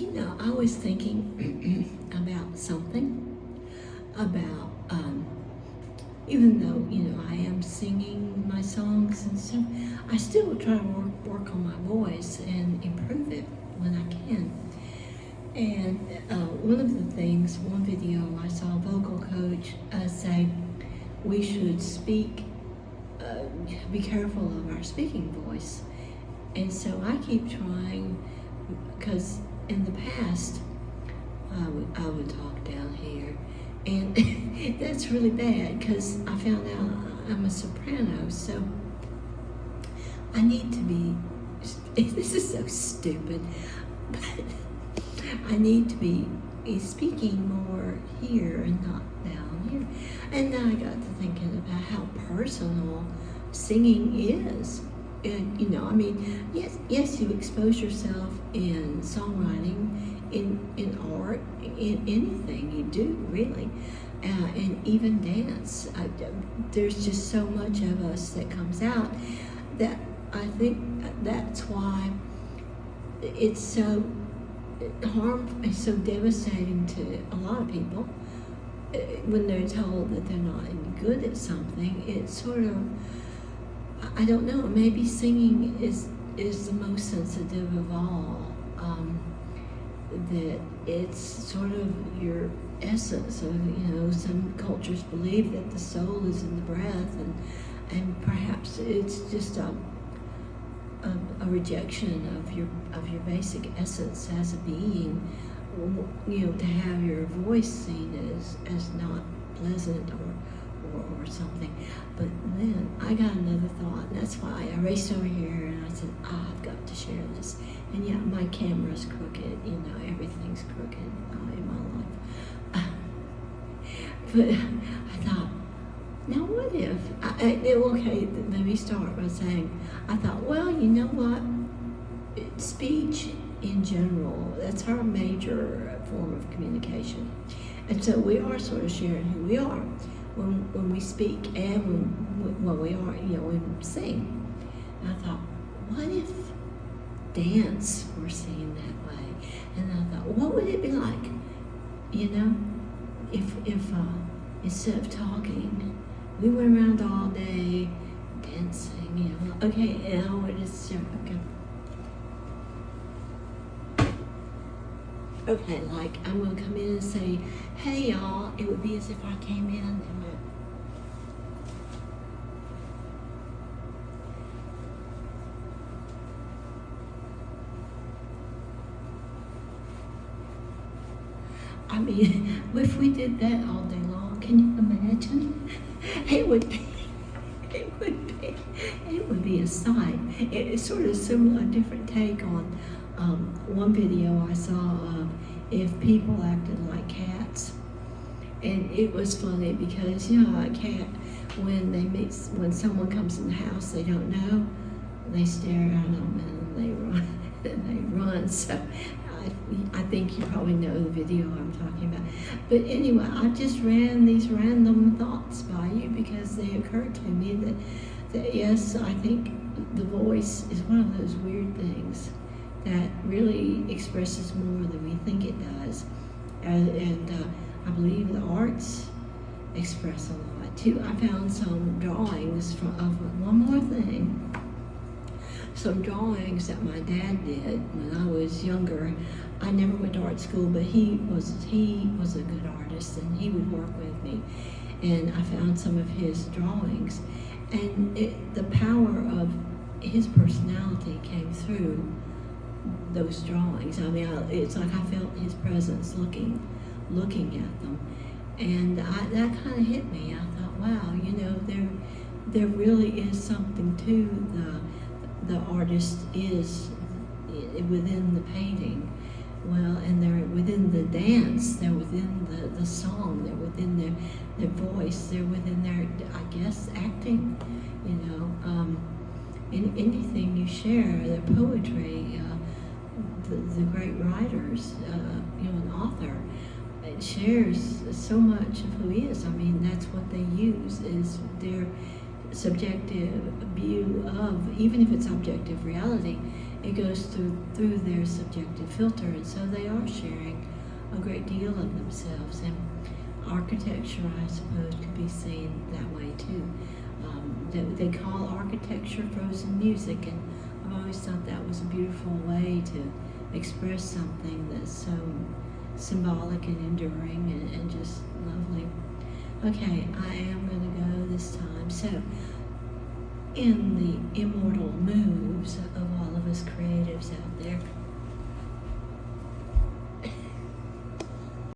I was thinking about something about, even though, I am singing my songs and stuff, I still try to work on my voice and improve it when I can. And one of the things, one video I saw a vocal coach say we should speak, be careful of our speaking voice. And so I keep trying, because in the past, I would talk down here, and that's really bad because I found out I'm a soprano, so I need to be, this is so stupid, but I need to be speaking more here and not down here. And then I got to thinking about how personal singing is. And, yes, you expose yourself in songwriting, in art, in anything you do, really, and even dance. There's just so much of us that comes out that I think that's why it's so harmful, it's so devastating to a lot of people when they're told that they're not any good at something. It's sort of, I don't know, maybe singing is the most sensitive of all, that it's sort of your essence of, some cultures believe that the soul is in the breath, and perhaps it's just a rejection of your basic essence as a being, to have your voice seen as not pleasant or something. But then I got another thought, and that's why I raced over here and I said, I've got to share this. And yeah, my camera's crooked, everything's crooked in my life. But I thought, now what if, okay, let me start by saying, I thought, well, you know what? Speech in general, that's our major form of communication. And so we are sort of sharing who we are when we speak and when we are, when we sing. And I thought, what if dance were seen that way? And I thought, what would it be like, if instead of talking, we went around all day dancing, Okay, now it is, okay. Okay, like I'm gonna come in and say, hey y'all, it would be as if I came in and if we did that all day long, can you imagine? It would be a sight. It's sort of similar, a different take on one video I saw of if people acted like cats. And it was funny because, a cat, when someone comes in the house they don't know, they stare at them and they run, and they run. So I think you probably know the video I'm talking about. But anyway, I just ran these random thoughts by you because they occurred to me that yes, I think the voice is one of those weird things that really expresses more than we think it does. And I believe the arts express a lot too. I found some drawings of one more thing. Some drawings that my dad did when I was younger. I never went to art school, but he was a good artist, and he would work with me. And I found some of his drawings, and the power of his personality came through those drawings. It's like I felt his presence looking at them, and that kind of hit me. I thought, wow, there really is something to the artist is within the painting. Well, and they're within the dance, they're within the song, they're within their voice, they're within their, I guess, acting, in anything you share, their poetry, the great writers, an author, it shares so much of who he is. That's what they use, is their subjective view of, even if it's objective reality, it goes through their subjective filter, and so they are sharing a great deal of themselves. And architecture, I suppose, could be seen that way too. They call architecture frozen music, and I've always thought that was a beautiful way to express something that's so symbolic and enduring and just lovely. Okay, I am going to go this time. So, in the immortal moves of all of us creatives out there,